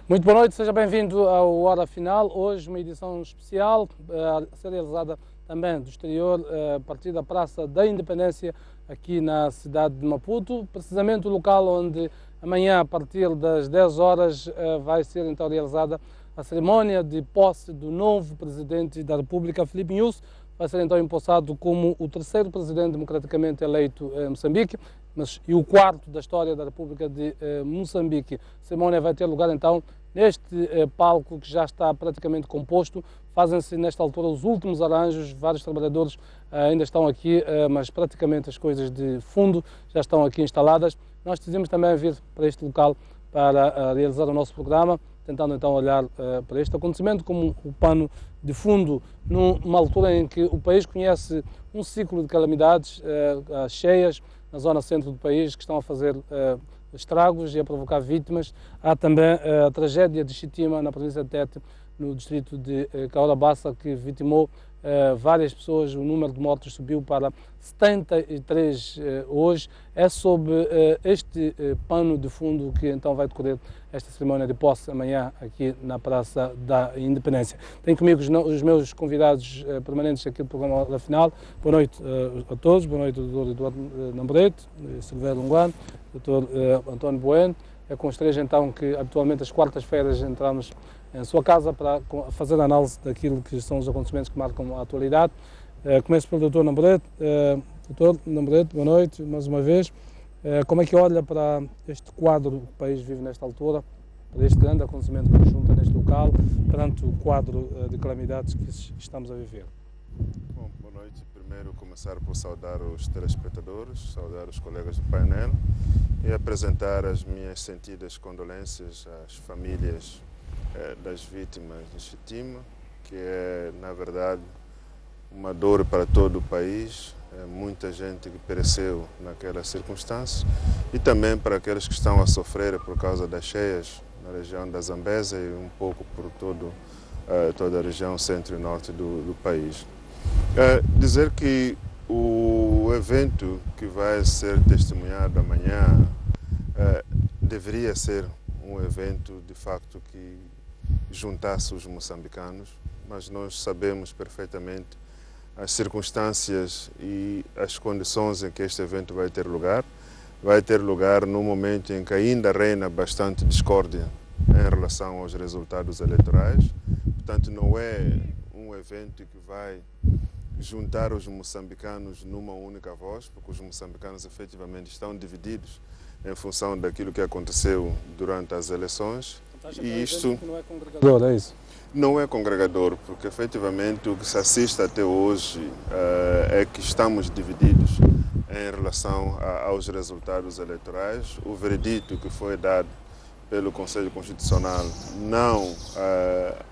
Muito boa noite, seja bem-vindo ao Hora Final. Hoje uma edição especial a ser realizada também do exterior, a partir da Praça da Independência, aqui na cidade de Maputo, precisamente o local onde amanhã, a partir das 10 horas, vai ser então realizada a cerimónia de posse do novo Presidente da República, Filipe Nyusi. Vai ser então empossado como o terceiro presidente democraticamente eleito em Moçambique, e o quarto da história da República de Moçambique. A cerimónia vai ter lugar então neste palco que já está praticamente composto. Fazem-se nesta altura os últimos arranjos, vários trabalhadores ainda estão aqui, mas praticamente as coisas de fundo já estão aqui instaladas. Nós decidimos também vir para este local para realizar o nosso programa, tentando então olhar para este acontecimento como o pano de fundo, numa altura em que o país conhece um ciclo de calamidades, cheias na zona centro do país, que estão a fazer estragos e a provocar vítimas. Há também a tragédia de Chitima, na província de Tete, no distrito de Cahora Bassa, que vitimou várias pessoas. O número de mortos subiu para 73 hoje. É sob este pano de fundo que então vai decorrer esta cerimónia de posse amanhã aqui na Praça da Independência. Tenho comigo os meus convidados permanentes aqui do programa Hora Final. Boa noite a todos. Boa noite, Dr. Eduardo Nambrete, Silvério Longuano, Dr. António Bueno. É com os três então que habitualmente às quartas-feiras entramos em sua casa para fazer a análise daquilo que são os acontecimentos que marcam a atualidade. Começo pelo Dr. Nambrete. Dr. Nambrete, boa noite mais uma vez. Como é que olha para este quadro que o país vive nesta altura, para este grande acontecimento que nos junta neste local, perante o quadro de calamidades que estamos a viver? Bom, boa noite. Primeiro começar por saudar os telespectadores, saudar os colegas do painel e apresentar as minhas sentidas condolências às famílias das vítimas de Chitima, que é, na verdade, uma dor para todo o país. Muita gente que pereceu naquelas circunstâncias e também para aqueles que estão a sofrer por causa das cheias na região da Zambésia e um pouco por toda a região centro e norte do país. Dizer que o evento que vai ser testemunhado amanhã deveria ser um evento de facto que juntasse os moçambicanos, mas nós sabemos perfeitamente as circunstâncias e as condições em que este evento vai ter lugar. Vai ter lugar no momento em que ainda reina bastante discórdia em relação aos resultados eleitorais. Portanto, não é um evento que vai juntar os moçambicanos numa única voz, porque os moçambicanos efetivamente estão divididos em função daquilo que aconteceu durante as eleições. E isto não é congregador, é isso? Não é congregador, porque efetivamente o que se assiste até hoje é que estamos divididos em relação aos resultados eleitorais. O veredito que foi dado pelo Conselho Constitucional não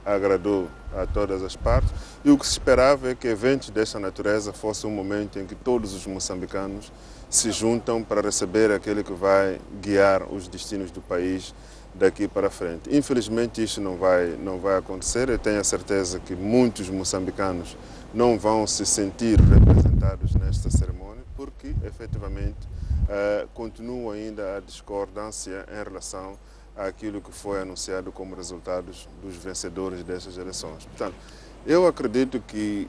agradou a todas as partes e o que se esperava é que eventos desta natureza fosse um momento em que todos os moçambicanos se juntam para receber aquele que vai guiar os destinos do país daqui para frente. Infelizmente isto não vai acontecer. Eu tenho a certeza que muitos moçambicanos não vão se sentir representados nesta cerimônia porque efetivamente continua ainda a discordância em relação àquilo que foi anunciado como resultados dos vencedores destas eleições. Portanto, eu acredito que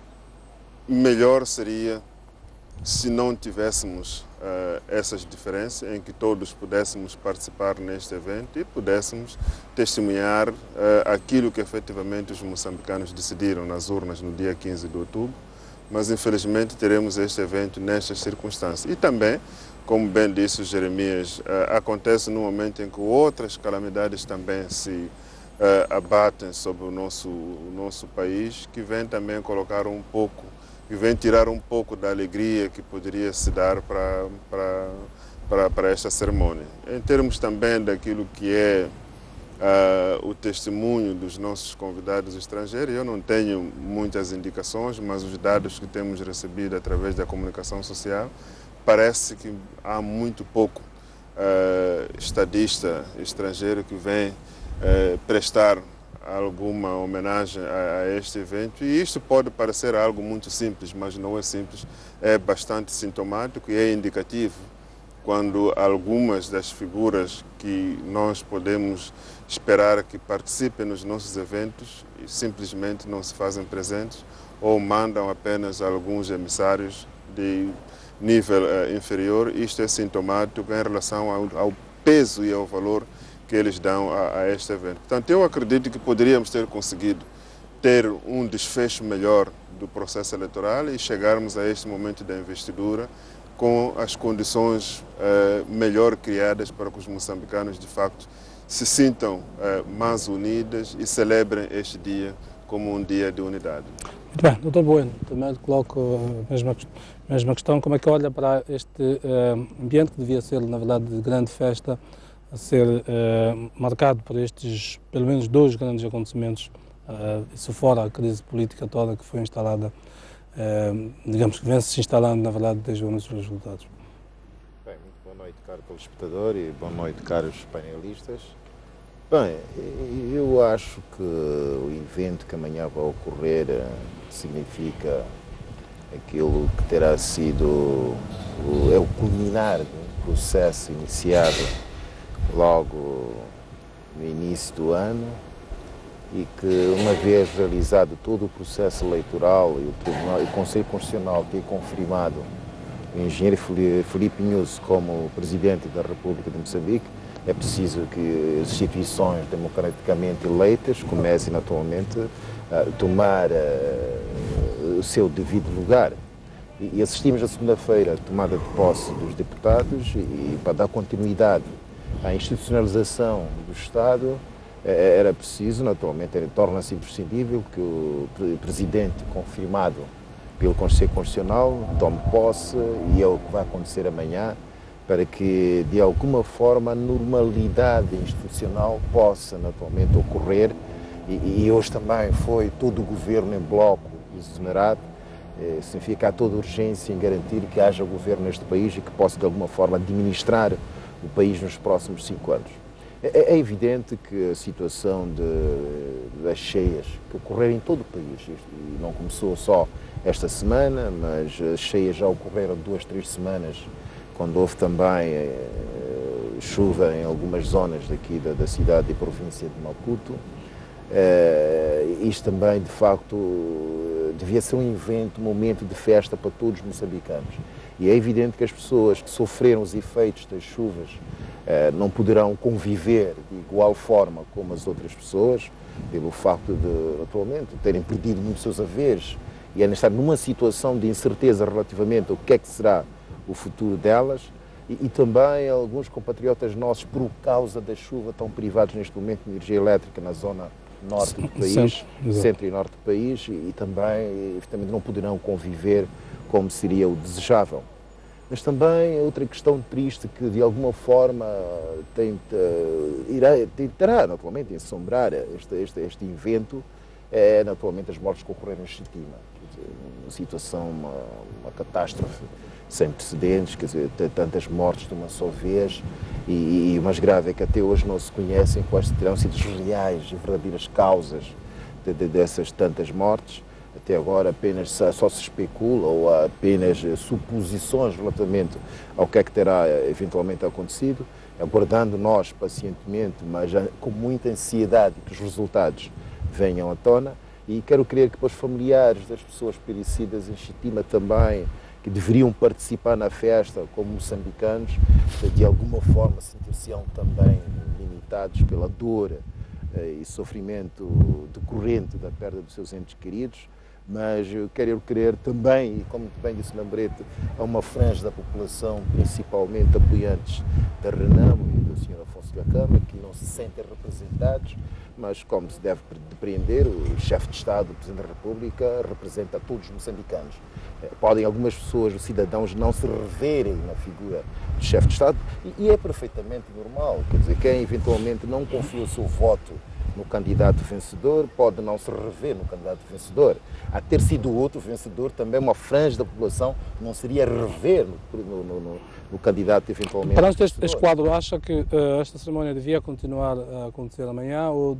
melhor seria se não tivéssemos essas diferenças, em que todos pudéssemos participar neste evento e pudéssemos testemunhar aquilo que efetivamente os moçambicanos decidiram nas urnas no dia 15 de outubro, mas infelizmente teremos este evento nestas circunstâncias. E também, como bem disse o Jeremias, acontece no momento em que outras calamidades também se abatem sobre o nosso país, que vem também colocar um pouco e vem tirar um pouco da alegria que poderia se dar para esta cerimônia. Em termos também daquilo que é o testemunho dos nossos convidados estrangeiros, eu não tenho muitas indicações, mas os dados que temos recebido através da comunicação social, parece que há muito pouco estadista estrangeiro que vem prestar alguma homenagem a este evento, e isto pode parecer algo muito simples, mas não é simples, é bastante sintomático e é indicativo quando algumas das figuras que nós podemos esperar que participem nos nossos eventos e simplesmente não se fazem presentes ou mandam apenas alguns emissários de nível inferior. Isto é sintomático em relação ao peso e ao valor que eles dão a este evento. Portanto, eu acredito que poderíamos ter conseguido ter um desfecho melhor do processo eleitoral e chegarmos a este momento da investidura com as condições melhor criadas para que os moçambicanos, de facto, se sintam mais unidas e celebrem este dia como um dia de unidade. Muito bem, Dr. Bueno, também lhe coloco a mesma questão. Como é que olha para este ambiente que devia ser, na verdade, de grande festa, a ser marcado por estes, pelo menos, 2 grandes acontecimentos, isso fora a crise política toda que foi instalada, digamos que vem-se instalando, na verdade, desde o anúncio dos resultados? Bem, muito boa noite, caro telespectador, e boa noite, caros painelistas. Bem, eu acho que o evento que amanhã vai ocorrer significa aquilo que terá sido o culminar de um processo iniciado logo no início do ano e que, uma vez realizado todo o processo eleitoral e o Conselho Constitucional ter confirmado o engenheiro Filipe Nyusi como Presidente da República de Moçambique, é preciso que as instituições democraticamente eleitas comecem naturalmente a tomar o seu devido lugar. E assistimos a segunda-feira à tomada de posse dos deputados e para dar continuidade à institucionalização do Estado era preciso, naturalmente, torna-se imprescindível que o Presidente confirmado pelo Conselho Constitucional tome posse, e é o que vai acontecer amanhã, para que, de alguma forma, a normalidade institucional possa, naturalmente, ocorrer. E hoje também foi todo o governo em bloco exonerado. Significa que há toda urgência em garantir que haja governo neste país e que possa, de alguma forma, administrar o país nos próximos 5 anos. É evidente que a situação das cheias que ocorreram em todo o país, e não começou só esta semana, mas as cheias já ocorreram 2, 3 semanas, quando houve também chuva em algumas zonas daqui da cidade e província de Maputo. Isto também, de facto, devia ser um evento, um momento de festa para todos os moçambicanos. E é evidente que as pessoas que sofreram os efeitos das chuvas não poderão conviver de igual forma como as outras pessoas, pelo facto de, atualmente, terem perdido muitos seus haveres e ainda estar numa situação de incerteza relativamente ao que é que será o futuro delas, e também alguns compatriotas nossos, por causa da chuva, estão privados neste momento de energia elétrica na zona norte do país, centro e norte do país, e também não poderão conviver como seria o desejável. Mas também outra questão triste que, de alguma forma, tentará naturalmente ensombrar este evento é, naturalmente, as mortes que ocorreram em Chitima. Uma situação, uma catástrofe sem precedentes, quer dizer, tantas mortes de uma só vez, e o mais grave é que até hoje não se conhecem quais terão sido as reais e verdadeiras causas dessas tantas mortes. Até agora apenas só se especula ou há apenas suposições relativamente ao que é que terá eventualmente acontecido, aguardando nós pacientemente, mas com muita ansiedade que os resultados venham à tona. E quero crer que para os familiares das pessoas perecidas em Chitima também, que deveriam participar na festa como moçambicanos, de alguma forma sentir-se-ão também limitados pela dor e sofrimento decorrente da perda dos seus entes queridos. Mas eu quero crer também, e como bem disse Lambrete, a uma franja da população, principalmente apoiantes da Renamo e do Sr. Afonso Gacama, que não se sentem representados, mas como se deve depreender, o chefe de Estado, o Presidente da República, representa todos os moçambicanos. Podem algumas pessoas, os cidadãos, não se reverem na figura do chefe de Estado, e é perfeitamente normal. Quer dizer, quem eventualmente não confia o seu voto no candidato vencedor pode não se rever no candidato vencedor. A ter sido outro vencedor, também uma franja da população não seria rever no candidato eventualmente Perante vencedor. este quadro, acha que esta cerimónia devia continuar a acontecer amanhã ou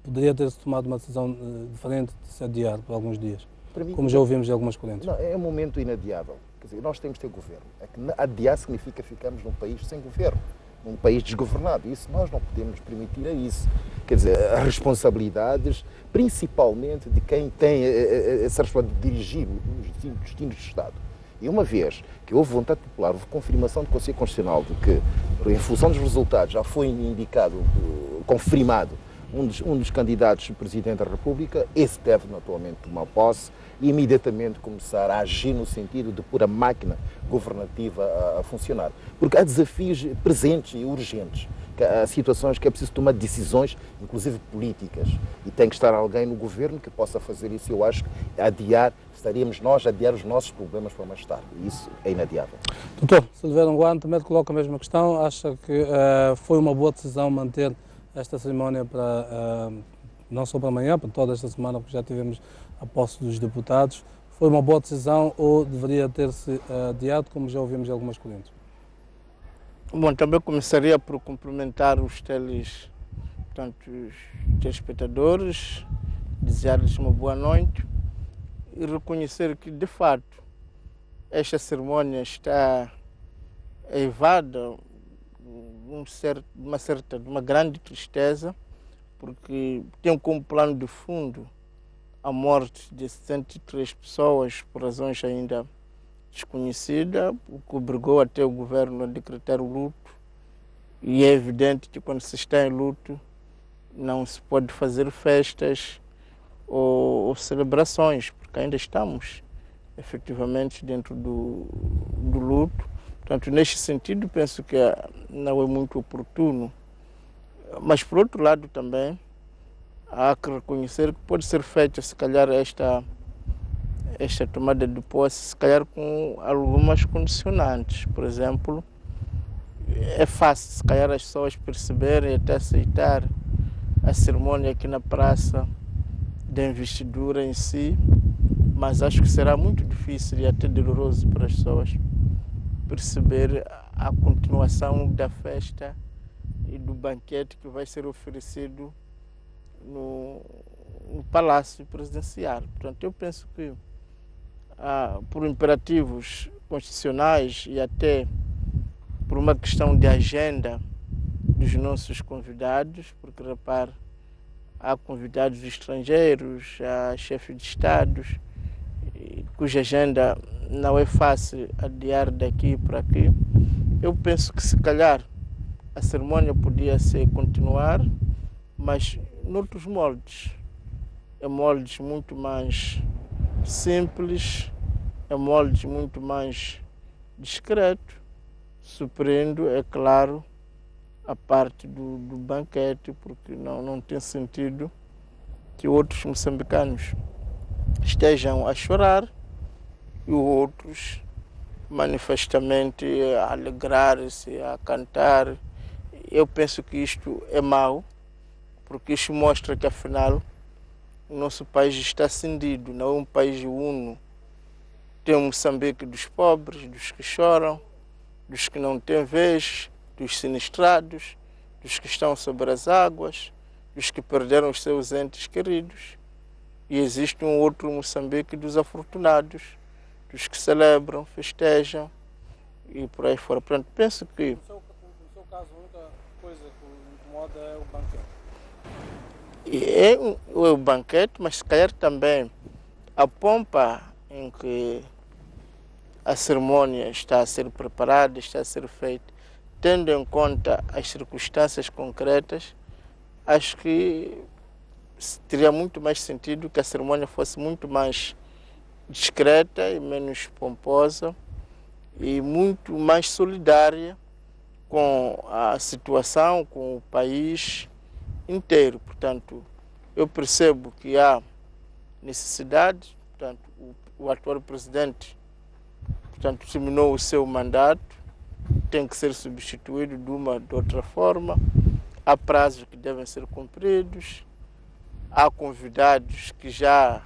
poderia ter-se tomado uma decisão diferente de se adiar por alguns dias, como já ouvimos de algumas correntes? Não, é um momento inadiável. Quer dizer, nós temos que ter governo. É que adiar significa que ficamos num país sem governo. num país desgovernado. Isso nós não podemos permitir a isso. Quer dizer, as responsabilidades, principalmente de quem tem essa responsabilidade de dirigir os destinos do Estado. E uma vez que houve vontade popular, houve confirmação do Conselho Constitucional de que, em função dos resultados, já foi indicado, confirmado, um dos candidatos a Presidente da República, esse deve naturalmente tomar posse e imediatamente começar a agir no sentido de pôr a máquina governativa a funcionar. Porque há desafios presentes e urgentes, há situações que é preciso tomar decisões, inclusive políticas, e tem que estar alguém no governo que possa fazer isso. Eu acho que estaríamos nós a adiar os nossos problemas para mais tarde, e isso é inadiável. Doutor Silveira Anguano também coloca a mesma questão. Acha que foi uma boa decisão manter esta cerimónia para, não só para amanhã, para toda esta semana, porque já tivemos a posse dos deputados? Foi uma boa decisão ou deveria ter-se adiado, como já ouvimos em algumas correntes? Bom, também começaria por cumprimentar os telespectadores, desejar-lhes uma boa noite e reconhecer que, de fato, esta cerimónia está eivada de uma grande tristeza, porque tem como plano de fundo a morte de 63 pessoas por razões ainda desconhecidas, o que obrigou até o governo a decretar o luto. E é evidente que quando se está em luto não se pode fazer festas ou celebrações, porque ainda estamos efetivamente dentro do luto. Portanto, neste sentido, penso que não é muito oportuno. Mas, por outro lado, também há que reconhecer que pode ser feita, se calhar, esta tomada de posse, se calhar com algumas condicionantes. Por exemplo, é fácil, se calhar, as pessoas perceberem e até aceitar a cerimônia aqui na praça da investidura em si, mas acho que será muito difícil e até doloroso para as pessoas perceber a continuação da festa e do banquete que vai ser oferecido no Palácio Presidencial. Portanto, eu penso que, por imperativos constitucionais e até por uma questão de agenda dos nossos convidados, porque, repare, há convidados estrangeiros, há chefes de Estados, cuja agenda não é fácil adiar daqui para aqui. Eu penso que, se calhar, a cerimônia podia ser continuar, mas noutros moldes. Em moldes muito mais simples, em moldes muito mais discretos, suprindo, é claro, a parte do banquete, porque não tem sentido que outros moçambicanos estejam a chorar e outros manifestamente a alegrar-se, a cantar. Eu penso que isto é mau, porque isto mostra que, afinal, o nosso país está cindido, não é um país uno. Tem um Moçambique dos pobres, dos que choram, dos que não têm vez, dos sinistrados, dos que estão sobre as águas, dos que perderam os seus entes queridos. E existe um outro Moçambique dos afortunados, dos que celebram, festejam e por aí fora. Portanto, penso que... No seu caso, a única coisa que o incomoda é o banquete. É o banquete, mas se calhar também a pompa em que a cerimônia está a ser preparada, está a ser feita, tendo em conta as circunstâncias concretas, acho que teria muito mais sentido que a cerimônia fosse muito mais discreta e menos pomposa e muito mais solidária com a situação, com o país inteiro. Portanto, eu percebo que há necessidade, portanto, o atual presidente, portanto, terminou o seu mandato, tem que ser substituído de uma ou de outra forma, há prazos que devem ser cumpridos, há convidados que já,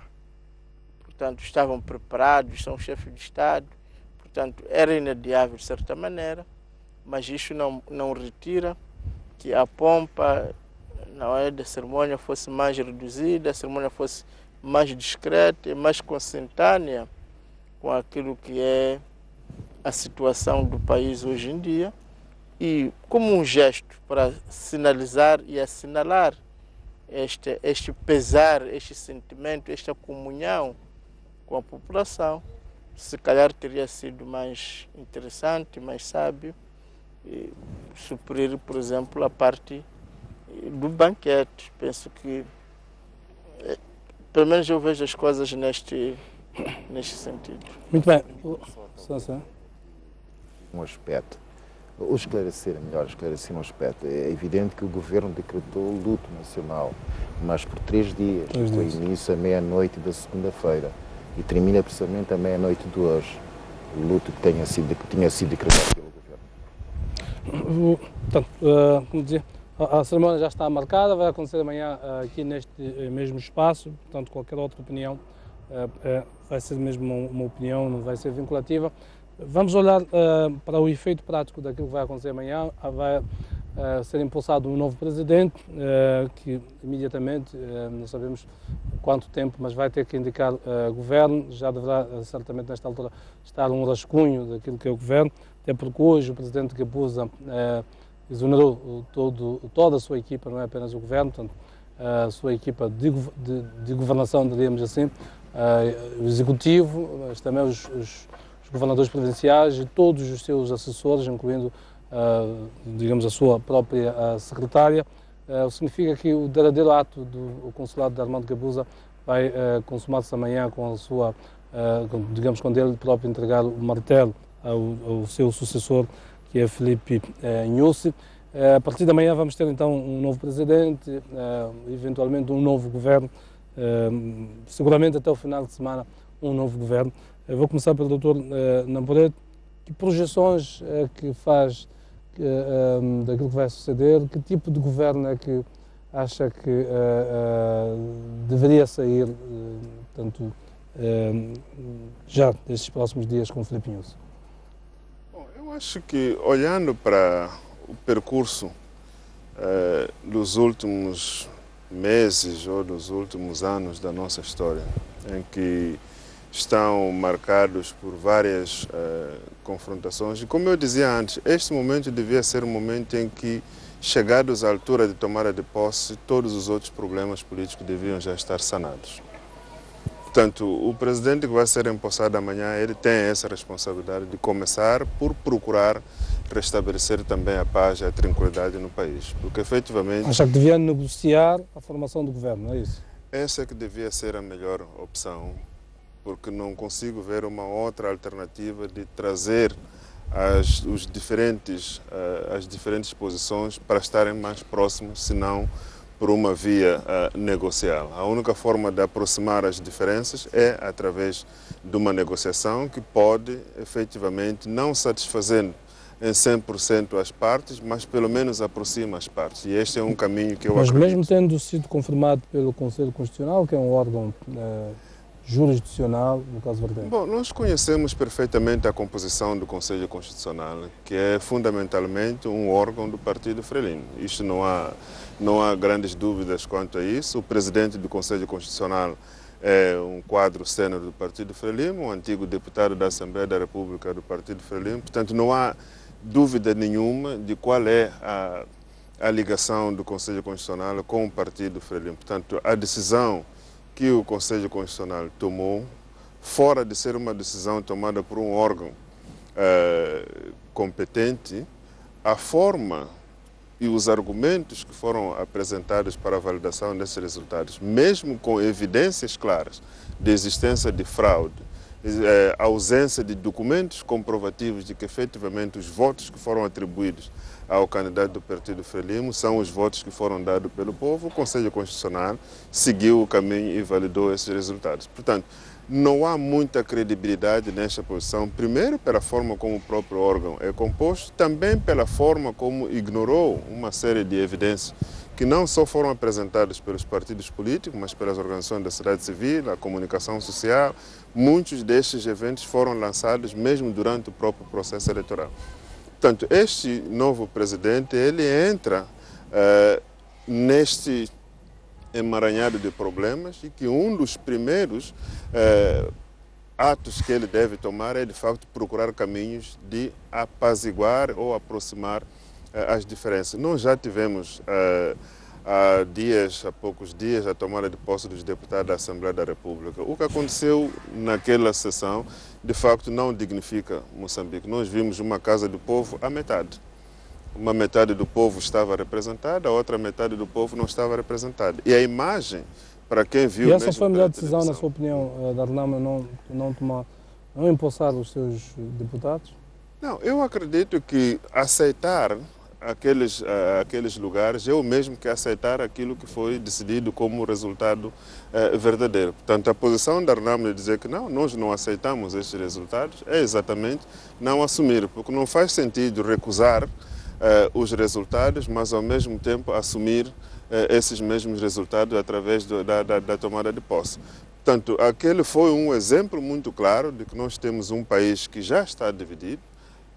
portanto, estavam preparados, são chefes de Estado, portanto, era inadiável de certa maneira, mas isso não retira que a pompa da cerimônia fosse mais reduzida, a cerimônia fosse mais discreta e mais consentânea com aquilo que é a situação do país hoje em dia E como um gesto para sinalizar e assinalar este pesar, este sentimento, esta comunhão com a população, se calhar teria sido mais interessante, mais sábio, suprir, por exemplo, a parte do banquete. Penso que, pelo menos eu vejo as coisas neste sentido. Muito bem. Um aspecto. Esclarecer um aspecto. É evidente que o governo decretou luto nacional, mas por 3 dias. Foi início à meia-noite da segunda-feira e termina precisamente à meia-noite de hoje. O luto que tinha sido decretado pelo governo. Portanto, como dizia, a cerimónia já está marcada, vai acontecer amanhã aqui neste mesmo espaço. Portanto, qualquer outra opinião vai ser mesmo uma opinião, não vai ser vinculativa. Vamos olhar para o efeito prático daquilo que vai acontecer amanhã. Vai ser impulsado um novo presidente, que imediatamente, não sabemos quanto tempo, mas vai ter que indicar governo. Já deverá, certamente, nesta altura, estar um rascunho daquilo que é o governo, até porque hoje o presidente Guebuza exonerou toda a sua equipa, não é apenas o governo, portanto, a sua equipa de governação, diríamos assim, o executivo, mas também os governadores provinciais e todos os seus assessores, incluindo, digamos, a sua própria secretária. O que significa que o derradeiro ato do consulado de Armando Guebuza vai consumar-se amanhã com a sua, digamos, quando ele próprio entregar o martelo ao seu sucessor, que é Filipe Nyusi. A partir de amanhã vamos ter então um novo presidente, eventualmente um novo governo, seguramente até o final de semana um novo governo. Eu vou começar pelo Dr. Namboreto. Que projeções que faz daquilo que vai suceder? Que tipo de governo é que acha que deveria sair, portanto, já nestes próximos dias com Filipe Nyusi? Bom, eu acho que, olhando para o percurso dos últimos meses ou dos últimos anos da nossa história, em que estão marcados por várias confrontações. E como eu dizia antes, este momento devia ser um momento em que, chegados à altura de tomada de posse, todos os outros problemas políticos deviam já estar sanados. Portanto, o presidente que vai ser empossado amanhã, ele tem essa responsabilidade de começar por procurar restabelecer também a paz e a tranquilidade no país. Porque, efetivamente... Acha que devia negociar a formação do governo, não é isso? Essa é que devia ser a melhor opção, porque não consigo ver uma outra alternativa de trazer as diferentes posições para estarem mais próximos, senão por uma via negocial. A única forma de aproximar as diferenças é através de uma negociação que pode, efetivamente, não satisfazendo em 100% as partes, mas pelo menos aproxima as partes. E este é um caminho que eu acredito. Mas mesmo tendo sido confirmado pelo Conselho Constitucional, que é um órgão jurisdicional, no caso vertente? Bom, nós conhecemos perfeitamente a composição do Conselho Constitucional, que é fundamentalmente um órgão do Partido Frelimo. Isto não há grandes dúvidas quanto a isso. O presidente do Conselho Constitucional é um quadro sênior do Partido Frelimo, um antigo deputado da Assembleia da República do Partido Frelimo. Portanto, não há dúvida nenhuma de qual é a ligação do Conselho Constitucional com o Partido Frelimo. Portanto, a decisão que o Conselho Constitucional tomou, fora de ser uma decisão tomada por um órgão competente, a forma e os argumentos que foram apresentados para a validação desses resultados, mesmo com evidências claras de existência de fraude, ausência de documentos comprovativos de que efetivamente os votos que foram atribuídos ao candidato do Partido Frelimo são os votos que foram dados pelo povo, o Conselho Constitucional seguiu o caminho e validou esses resultados. Portanto, não há muita credibilidade nesta posição, primeiro pela forma como o próprio órgão é composto, também pela forma como ignorou uma série de evidências que não só foram apresentadas pelos partidos políticos, mas pelas organizações da sociedade civil, a comunicação social. Muitos destes eventos foram lançados mesmo durante o próprio processo eleitoral. Portanto, este novo presidente, ele entra neste emaranhado de problemas e que um dos primeiros atos que ele deve tomar é, de facto, procurar caminhos de apaziguar ou aproximar as diferenças. Nós já tivemos há poucos dias, a tomada de posse dos deputados da Assembleia da República. O que aconteceu naquela sessão, de facto, não dignifica Moçambique. Nós vimos uma Casa do Povo à metade. Uma metade do povo estava representada, a outra metade do povo não estava representada. E a imagem, para quem viu... E essa foi a melhor decisão, na sua opinião, da Renamo, não impulsar os seus deputados? Não, eu acredito que aceitar aqueles lugares é o mesmo que aceitar aquilo que foi decidido como resultado verdadeiro. Portanto, a posição da Renamo de dizer que não, nós não aceitamos estes resultados é exatamente não assumir, porque não faz sentido recusar os resultados, mas ao mesmo tempo assumir esses mesmos resultados através da tomada de posse. Portanto, aquele foi um exemplo muito claro de que nós temos um país que já está dividido.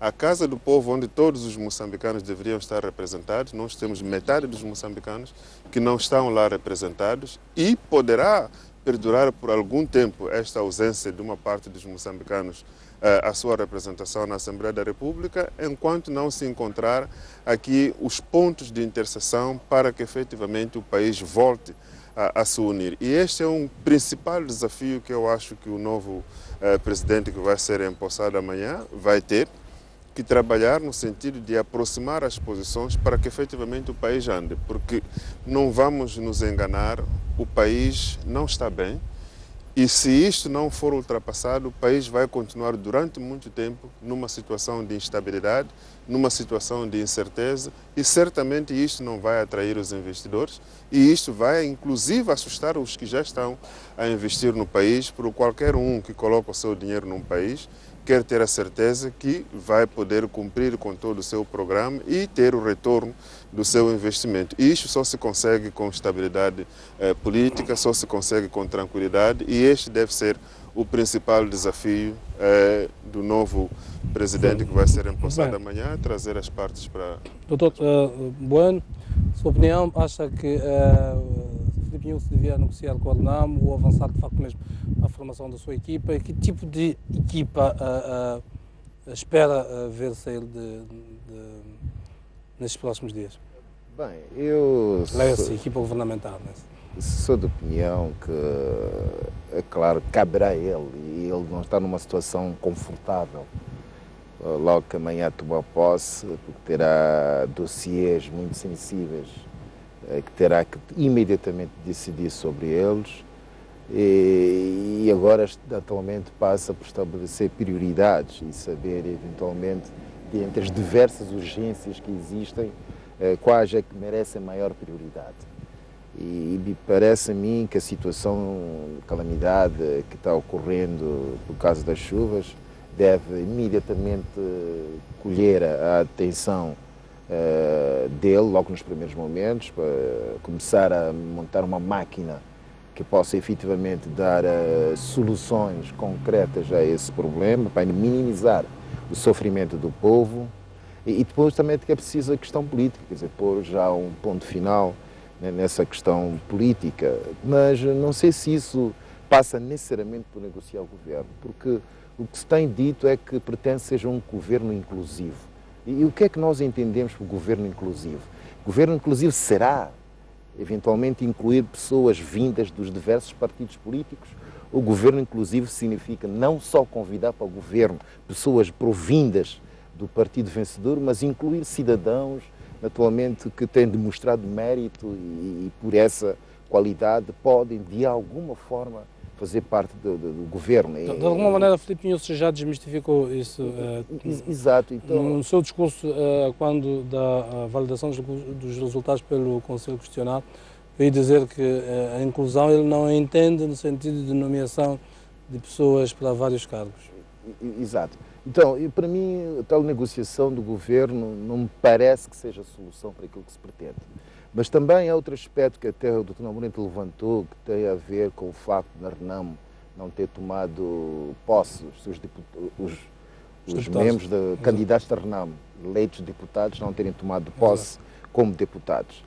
A Casa do Povo, onde todos os moçambicanos deveriam estar representados, nós temos metade dos moçambicanos que não estão lá representados e poderá perdurar por algum tempo esta ausência de uma parte dos moçambicanos a sua representação na Assembleia da República, enquanto não se encontrar aqui os pontos de interseção para que efetivamente o país volte a se unir. E este é um principal desafio que eu acho que o novo presidente que vai ser empossado amanhã vai ter que trabalhar no sentido de aproximar as posições para que efetivamente o país ande, porque não vamos nos enganar, o país não está bem. E se isto não for ultrapassado, o país vai continuar durante muito tempo numa situação de instabilidade, numa situação de incerteza, e certamente isto não vai atrair os investidores e isto vai inclusive assustar os que já estão a investir no país, por qualquer um que coloca o seu dinheiro num país quer ter a certeza que vai poder cumprir com todo o seu programa e ter o retorno do seu investimento. E isso só se consegue com estabilidade política, só se consegue com tranquilidade, e este deve ser o principal desafio do novo presidente que vai ser empossado amanhã, trazer as partes para... Doutor Bueno, sua opinião, acha que Filipe Nunes devia negociar com a Renamo ou avançar de facto mesmo para a formação da sua equipa? E que tipo de equipa espera ver sair nestes próximos dias? Bem, eu... Leia-se equipa governamental, né? Sou de opinião que, é claro, caberá a ele, e ele não está numa situação confortável logo que amanhã tomar posse, porque terá dossiês muito sensíveis que terá que imediatamente decidir sobre eles, e agora atualmente passa por estabelecer prioridades e saber eventualmente, entre as diversas urgências que existem, quais é que merecem maior prioridade. E me parece a mim que a situação de calamidade que está ocorrendo por causa das chuvas deve imediatamente colher a atenção dele logo nos primeiros momentos, para começar a montar uma máquina que possa efetivamente dar soluções concretas a esse problema, para minimizar o sofrimento do povo. E depois também é preciso a questão política, quer dizer, pôr já um ponto final nessa questão política, mas não sei se isso passa necessariamente por negociar o governo, porque o que se tem dito é que pretende ser um governo inclusivo. E o que é que nós entendemos por governo inclusivo? Governo inclusivo será, eventualmente, incluir pessoas vindas dos diversos partidos políticos? O governo inclusivo significa não só convidar para o governo pessoas provindas do partido vencedor, mas incluir cidadãos, naturalmente, que têm demonstrado mérito e por essa qualidade podem, de alguma forma, fazer parte do governo. De alguma maneira, Filipe Nunes já desmistificou isso. Exato. Então, no seu discurso, quando da validação dos resultados pelo Conselho Constitucional, veio dizer que a inclusão ele não entende no sentido de nomeação de pessoas para vários cargos. Exato. Então, para mim, a tal negociação do governo não me parece que seja a solução para aquilo que se pretende. Mas também há outro aspecto que até o Dr. Namorento levantou, que tem a ver com o facto da Renamo não ter tomado posse, os membros candidatos da Renamo, eleitos deputados, não terem tomado posse como deputados,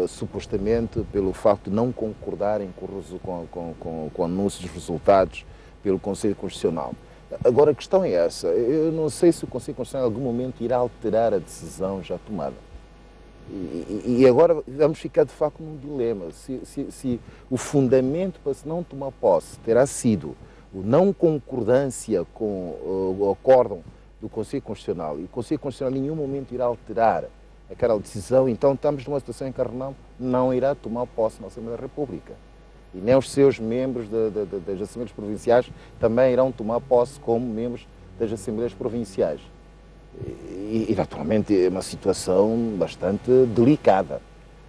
supostamente pelo facto de não concordarem com o anúncio dos resultados pelo Conselho Constitucional. Agora, a questão é essa. Eu não sei se o Conselho Constitucional em algum momento irá alterar a decisão já tomada. E agora vamos ficar de facto num dilema. Se o fundamento para se não tomar posse terá sido a não concordância com o acórdão do Conselho Constitucional, e o Conselho Constitucional em nenhum momento irá alterar aquela decisão, então estamos numa situação em que a Renamo não irá tomar posse na Assembleia da República. E nem os seus membros das Assembleias Provinciais também irão tomar posse como membros das Assembleias Provinciais. E naturalmente é uma situação bastante delicada.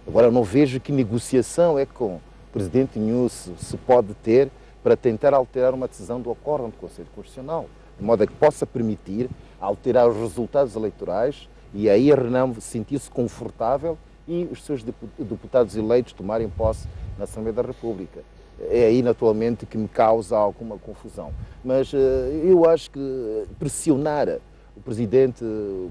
Agora, eu não vejo que negociação é que com o Presidente Inhosse se pode ter para tentar alterar uma decisão do acórdão do Conselho Constitucional, de modo a que possa permitir alterar os resultados eleitorais e aí a Renamo sentir-se confortável e os seus deputados eleitos tomarem posse na Assembleia da República. É aí, naturalmente, que me causa alguma confusão. Mas eu acho que pressionar o Presidente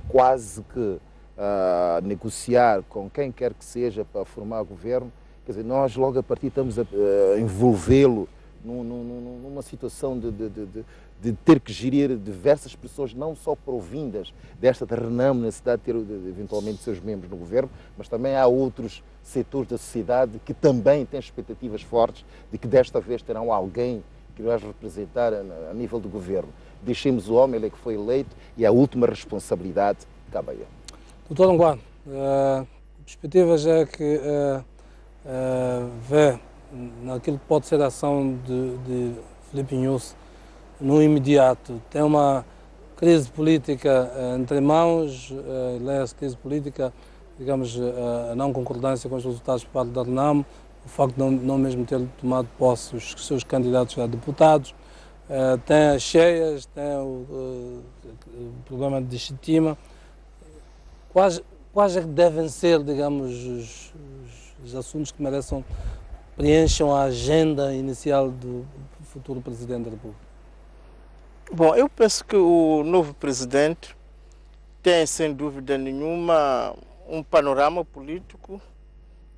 quase que a negociar com quem quer que seja para formar governo, quer dizer, nós logo a partir estamos a envolvê-lo numa situação de ter que gerir diversas pessoas, não só provindas desta da Renamo, necessidade de ter eventualmente seus membros no governo, mas também há outros setores da sociedade que também têm expectativas fortes de que desta vez terão alguém que vai representar a nível do governo. Deixemos o homem, ele é que foi eleito, e a última responsabilidade cabe a ele. Doutor Anguano, perspectivas é que vê naquilo que pode ser a ação de Filipe Inhosse no imediato. Tem uma crise política entre mãos, lê-se crise política, digamos, a não concordância com os resultados por parte da Renamo, o facto de não mesmo ter tomado posse os seus candidatos a deputados, tem as cheias, tem o programa de estima. Quais é que devem ser, digamos, os assuntos que preencham a agenda inicial do futuro Presidente da República? Bom, eu penso que o novo Presidente tem, sem dúvida nenhuma, um panorama político,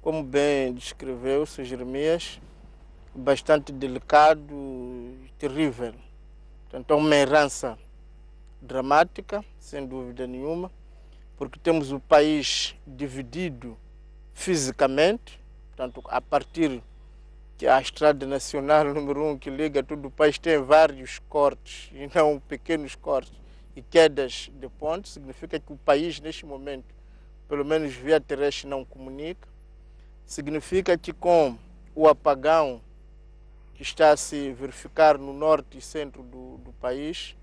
como bem descreveu o Sr. Jeremias, bastante delicado e terrível. Portanto, é uma herança dramática, sem dúvida nenhuma, porque temos o país dividido fisicamente, portanto, a partir que a estrada nacional número 1 que liga todo o país tem vários cortes, e não pequenos cortes, e quedas de pontes, significa que o país, neste momento, pelo menos via terrestre, não comunica. Significa que com o apagão que está a se verificar no norte e centro do país,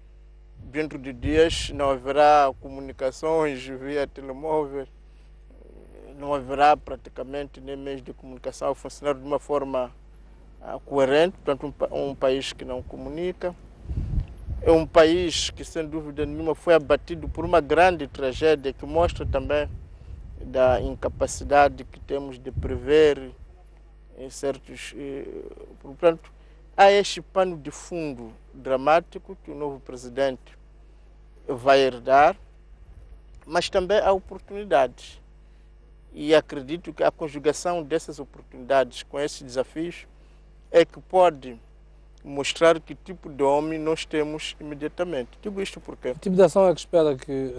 dentro de dias não haverá comunicações via telemóvel, não haverá praticamente nem meios de comunicação a funcionar de uma forma coerente. Portanto, um país que não comunica. É um país que, sem dúvida nenhuma, foi abatido por uma grande tragédia que mostra também da incapacidade que temos de prever em certos... Portanto, há este pano de fundo dramático que o novo presidente vai herdar, mas também há oportunidades. E acredito que a conjugação dessas oportunidades com esses desafios é que pode mostrar que tipo de homem nós temos imediatamente. Digo isto porque... Que tipo de ação é que espera que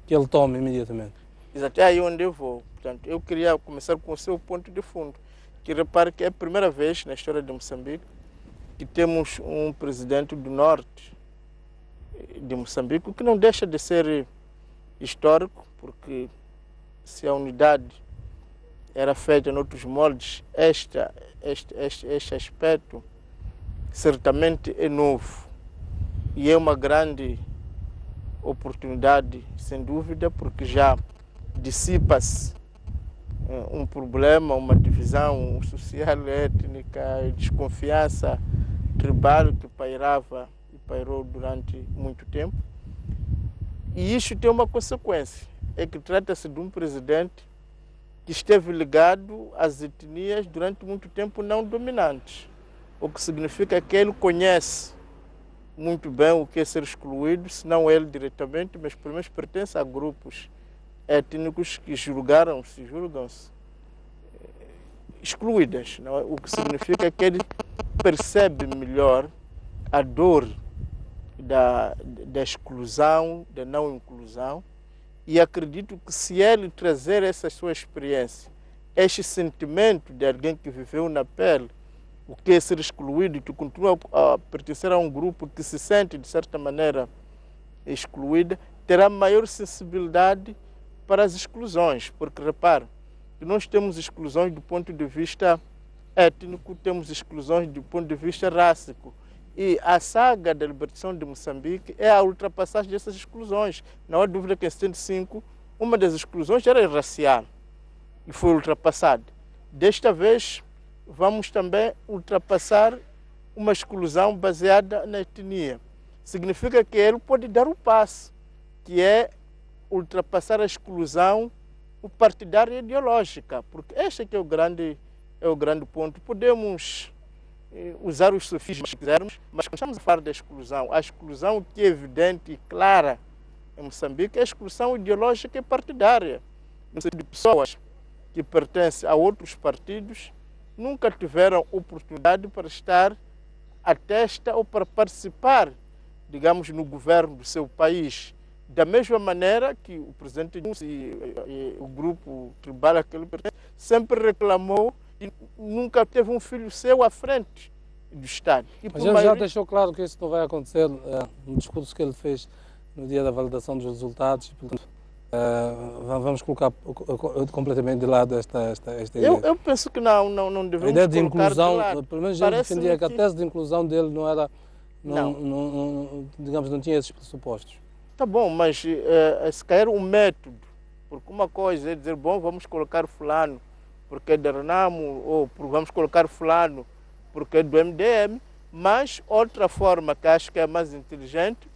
ele tome imediatamente? Exato, é aí onde eu vou. Portanto, eu queria começar com o seu ponto de fundo, que repare que é a primeira vez na história de Moçambique que temos um presidente do norte de Moçambique, o que não deixa de ser histórico, porque se a unidade era feita em outros moldes, este aspecto certamente é novo e é uma grande oportunidade, sem dúvida, porque já dissipa-se um problema, uma divisão social, étnica, desconfiança tribal que pairava e pairou durante muito tempo. E isso tem uma consequência, é que trata-se de um presidente que esteve ligado às etnias durante muito tempo não dominantes, o que significa que ele conhece muito bem o que é ser excluído, se não ele diretamente, mas pelo menos pertence a grupos étnicos que julgam-se excluídas, não é? O que significa que ele percebe melhor a dor da exclusão, da não inclusão, e acredito que se ele trazer essa sua experiência, este sentimento de alguém que viveu na pele, o que é ser excluído e que continua a pertencer a um grupo que se sente, de certa maneira, excluída, terá maior sensibilidade para as exclusões, porque repare, que nós temos exclusões do ponto de vista étnico, temos exclusões do ponto de vista rássico. E a saga da libertação de Moçambique é a ultrapassagem dessas exclusões. Não há dúvida que em 75, uma das exclusões era racial e foi ultrapassada. Desta vez, vamos também ultrapassar uma exclusão baseada na etnia. Significa que ele pode dar um passo, que é ultrapassar a exclusão partidária e ideológica, porque este é o grande ponto. Podemos usar os sofismas que quisermos, mas quando estamos a falar da exclusão, a exclusão que é evidente e clara em Moçambique é a exclusão ideológica e partidária. No sentido de pessoas que pertencem a outros partidos nunca tiveram oportunidade para estar à testa ou para participar, digamos, no governo do seu país. Da mesma maneira que o presidente e o grupo tribal a que ele pertence sempre reclamou e nunca teve um filho seu à frente do Estado. Mas ele já deixou claro que isso não vai acontecer no discurso que ele fez no dia da validação dos resultados. Portanto, vamos colocar completamente de lado esta ideia. Eu penso que não devemos. A ideia de inclusão, de lado. pelo menos ele defendia que a tese de inclusão dele não era, digamos, não tinha esses pressupostos. Tá bom, mas se calhar um método, porque uma coisa é dizer, bom, vamos colocar fulano porque é da Renamo, ou vamos colocar fulano porque é do MDM, mas outra forma que acho que é mais inteligente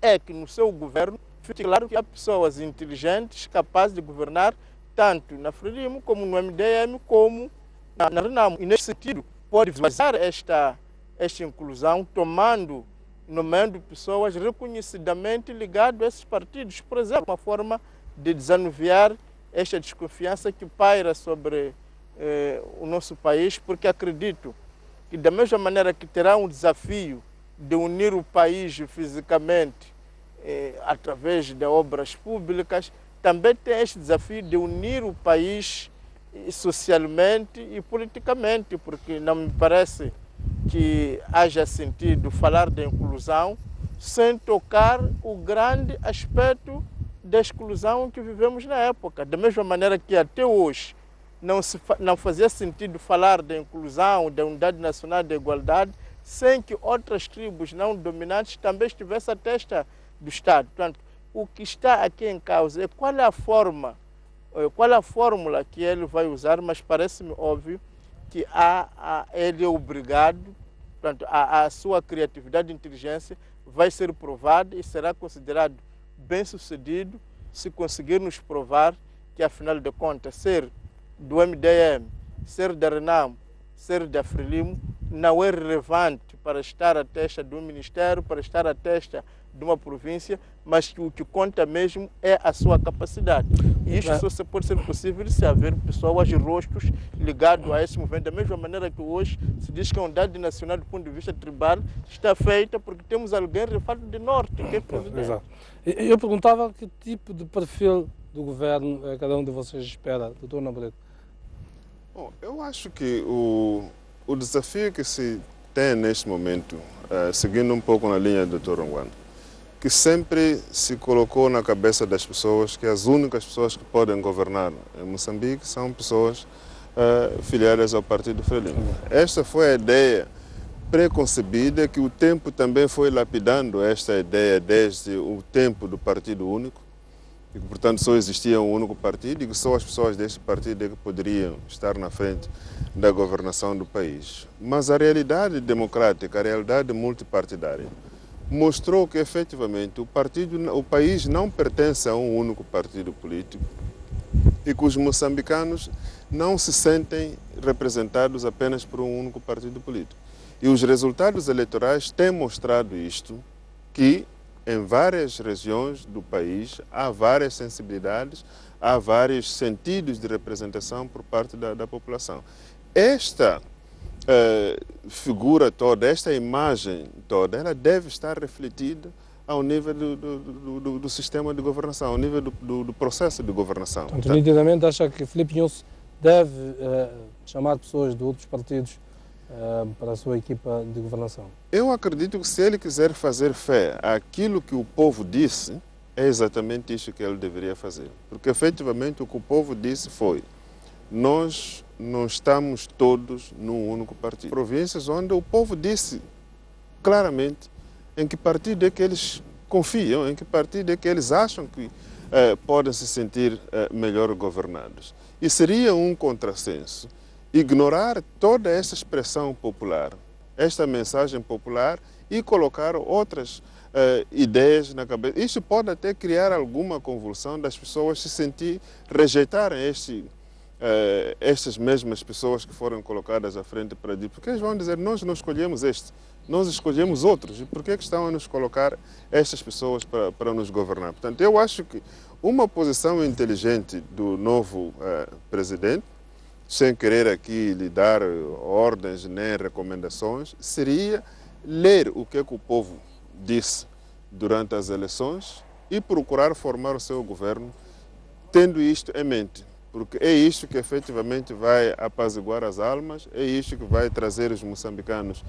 é que no seu governo fique claro que há pessoas inteligentes capazes de governar tanto na Frelimo, como no MDM, como na Renamo. E nesse sentido, pode visualizar esta inclusão nomeando pessoas reconhecidamente ligadas a esses partidos. Por exemplo, uma forma de desanuviar esta desconfiança que paira sobre o nosso país, porque acredito que da mesma maneira que terá um desafio de unir o país fisicamente através de obras públicas, também tem este desafio de unir o país socialmente e politicamente, porque não me parece que haja sentido falar da inclusão sem tocar o grande aspecto da exclusão que vivemos na época. Da mesma maneira que até hoje não fazia sentido falar da inclusão, da unidade nacional, da igualdade, sem que outras tribos não dominantes também estivessem à testa do Estado. Portanto, o que está aqui em causa é qual é a fórmula que ele vai usar, mas parece-me óbvio que ele é obrigado, portanto, a sua criatividade e inteligência vai ser provada e será considerado bem-sucedido se conseguir nos provar que, afinal de contas, ser do MDM, ser da Renamo, ser da Frelimo, não é relevante para estar à testa de um ministério, para estar à testa de uma província, mas que o que conta mesmo é a sua capacidade. E isto só pode ser possível se haver pessoas e rostos ligados a esse movimento. Da mesma maneira que hoje se diz que a unidade nacional do ponto de vista tribal está feita porque temos alguém refado de norte, que é presidente. Exato. Eu perguntava que tipo de perfil do governo cada um de vocês espera, doutor Nobledo. Bom, eu acho que o desafio que se tem neste momento, seguindo um pouco na linha do Dr. Rongwano, que sempre se colocou na cabeça das pessoas que as únicas pessoas que podem governar em Moçambique são pessoas filiadas ao Partido Frelimo. Esta foi a ideia preconcebida que o tempo também foi lapidando esta ideia desde o tempo do Partido Único, e que, portanto, só existia um único partido e que só as pessoas deste partido é que poderiam estar na frente da governação do país. Mas a realidade democrática, a realidade multipartidária, mostrou que, efetivamente, o país não pertence a um único partido político e que os moçambicanos não se sentem representados apenas por um único partido político. E os resultados eleitorais têm mostrado isto, que em várias regiões do país há várias sensibilidades, há vários sentidos de representação por parte da população. Esta figura toda, esta imagem toda, ela deve estar refletida ao nível do sistema de governação, ao nível do processo de governação. Portanto, nitidamente acha que Filipe Inhosso deve chamar pessoas de outros partidos para a sua equipa de governação? Eu acredito que se ele quiser fazer fé àquilo que o povo disse, é exatamente isso que ele deveria fazer. Porque efetivamente o que o povo disse foi: nós não estamos todos num único partido. Províncias onde o povo disse claramente em que partido é que eles confiam, em que partido é que eles acham que podem se sentir melhor governados. E seria um contrassenso ignorar toda essa expressão popular, esta mensagem popular, e colocar outras ideias na cabeça. Isso pode até criar alguma convulsão das pessoas se sentir rejeitarem estas mesmas pessoas que foram colocadas à frente para dizer, porque eles vão dizer: nós não escolhemos este, nós escolhemos outros, e por que estão a nos colocar estas pessoas para nos governar? Portanto, eu acho que uma posição inteligente do novo presidente, sem querer aqui lhe dar ordens nem recomendações, seria ler o que o povo disse durante as eleições e procurar formar o seu governo tendo isto em mente. Porque é isto que efetivamente vai apaziguar as almas, é isto que vai trazer os moçambicanos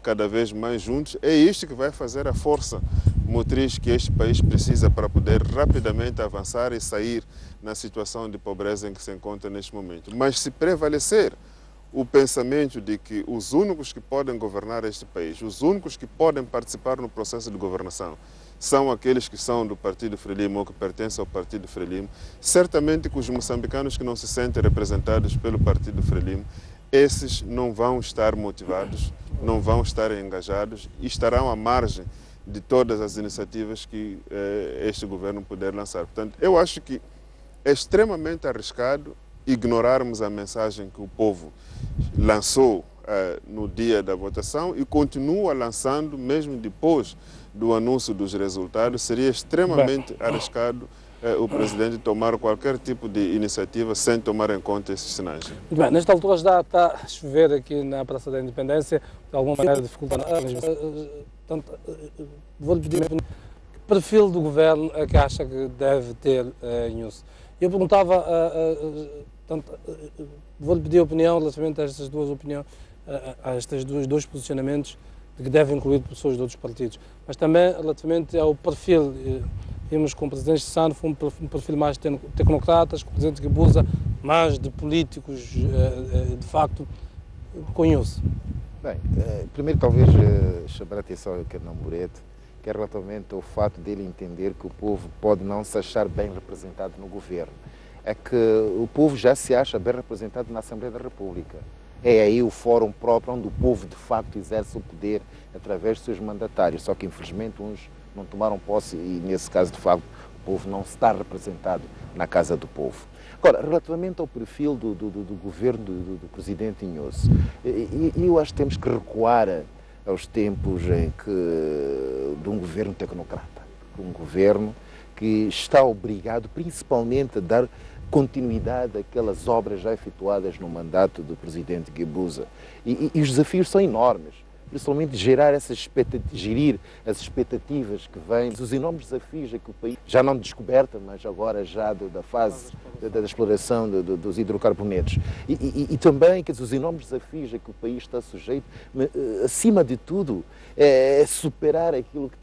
cada vez mais juntos, é isto que vai fazer a força motriz que este país precisa para poder rapidamente avançar e sair na situação de pobreza em que se encontra neste momento. Mas se prevalecer o pensamento de que os únicos que podem governar este país, os únicos que podem participar no processo de governação, são aqueles que são do Partido Frelimo ou que pertencem ao Partido Frelimo, certamente que os moçambicanos que não se sentem representados pelo Partido Frelimo, esses não vão estar motivados, não vão estar engajados e estarão à margem de todas as iniciativas que este governo puder lançar. Portanto, eu acho que é extremamente arriscado ignorarmos a mensagem que o povo lançou no dia da votação e continua lançando mesmo depois do anúncio dos resultados. Seria extremamente arriscado o presidente tomar qualquer tipo de iniciativa sem tomar em conta esses sinais. Muito bem, nesta altura já está a chover aqui na Praça da Independência, de alguma maneira dificultando. Vou-lhe pedir que perfil do governo é que acha que deve ter Inhosso. Eu perguntava, vou-lhe pedir a opinião relativamente a estas duas opiniões, a estes dois posicionamentos de que devem incluir pessoas de outros partidos, mas também relativamente ao perfil. Vimos com o presidente Chissano foi um perfil mais tecnocratas, com o presidente Guebuza mais de políticos, de facto, conheço. Bem, primeiro talvez chamar a atenção ao Carnão Moreto, que é relativamente ao fato dele entender que o povo pode não se achar bem representado no governo. É que o povo já se acha bem representado na Assembleia da República. É aí o fórum próprio onde o povo de facto exerce o poder através dos seus mandatários, só que infelizmente uns não tomaram posse e nesse caso de facto o povo não está representado na Casa do Povo. Agora, relativamente ao perfil do governo do presidente Inhosso, eu acho que temos que recuar aos tempos em que de um governo tecnocrata, um governo que está obrigado principalmente a dar continuidade àquelas obras já efetuadas no mandato do presidente Guebuza. E os desafios são enormes, principalmente gerir as expectativas que vêm, os enormes desafios a que o país, já não de descoberta, mas agora já da fase da exploração dos hidrocarbonetos. E também que os enormes desafios a que o país está sujeito, acima de tudo, é superar aquilo que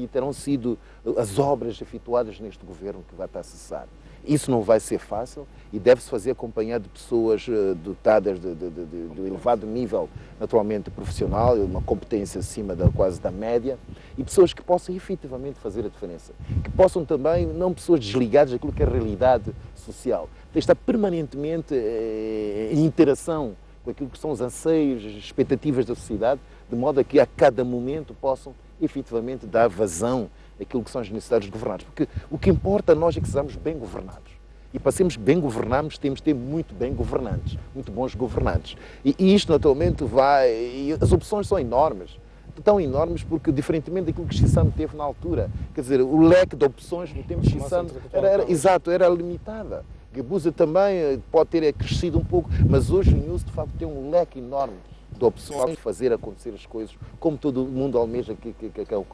terão sido as obras efetuadas neste governo que vai estar a cessar. Isso não vai ser fácil e deve-se fazer acompanhado de pessoas dotadas de elevado nível, naturalmente profissional, uma competência acima quase da média, e pessoas que possam efetivamente fazer a diferença. Que possam também, não pessoas desligadas daquilo que é a realidade social. Tem estar permanentemente em interação com aquilo que são os anseios, as expectativas da sociedade, de modo a que a cada momento possam efetivamente dar vazão àquilo que são as necessidades de governados. Porque o que importa a nós é que sejamos bem governados. E para sermos bem governados, temos de ter muito bem governantes, muito bons governantes. E isto, naturalmente, e as opções são enormes. Tão enormes porque, diferentemente daquilo que Chissano teve na altura, quer dizer, o leque de opções no tempo de Chissano era limitada. Guebuza também pode ter crescido um pouco, mas hoje o Inhosso, de facto, tem um leque enorme de opção de fazer acontecer as coisas como todo mundo almeja que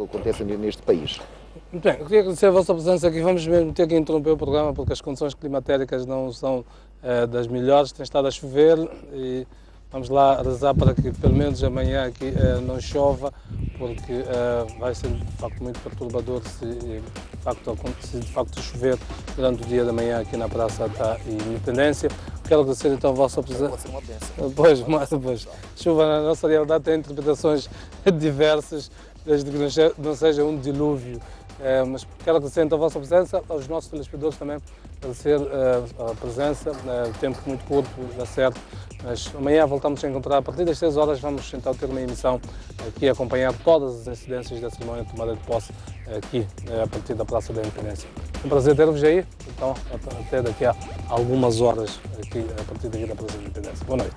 aconteça neste país. Muito bem, eu queria agradecer a vossa presença aqui. Vamos mesmo ter que interromper o programa porque as condições climatéricas não são das melhores, tem estado a chover e vamos lá rezar para que pelo menos amanhã aqui não chova, porque vai ser de facto muito perturbador se de facto chover durante o dia da manhã aqui na Praça da Independência. Quero agradecer então a vossa presença. Pode ser uma bênção. Pois. Chuva na nossa realidade tem interpretações diversas, desde que não seja um dilúvio. Mas quero agradecer então a vossa presença, aos nossos telespectadores também, agradecer a presença, tempo muito curto, dá certo, mas amanhã voltamos a encontrar, a partir das 6 horas vamos então ter uma emissão aqui a acompanhar todas as incidências da cerimónia de tomada de posse aqui, a partir da Praça da Independência. Um prazer ter-vos aí, então até daqui a algumas horas aqui, a partir daqui da Praça da Independência. Boa noite.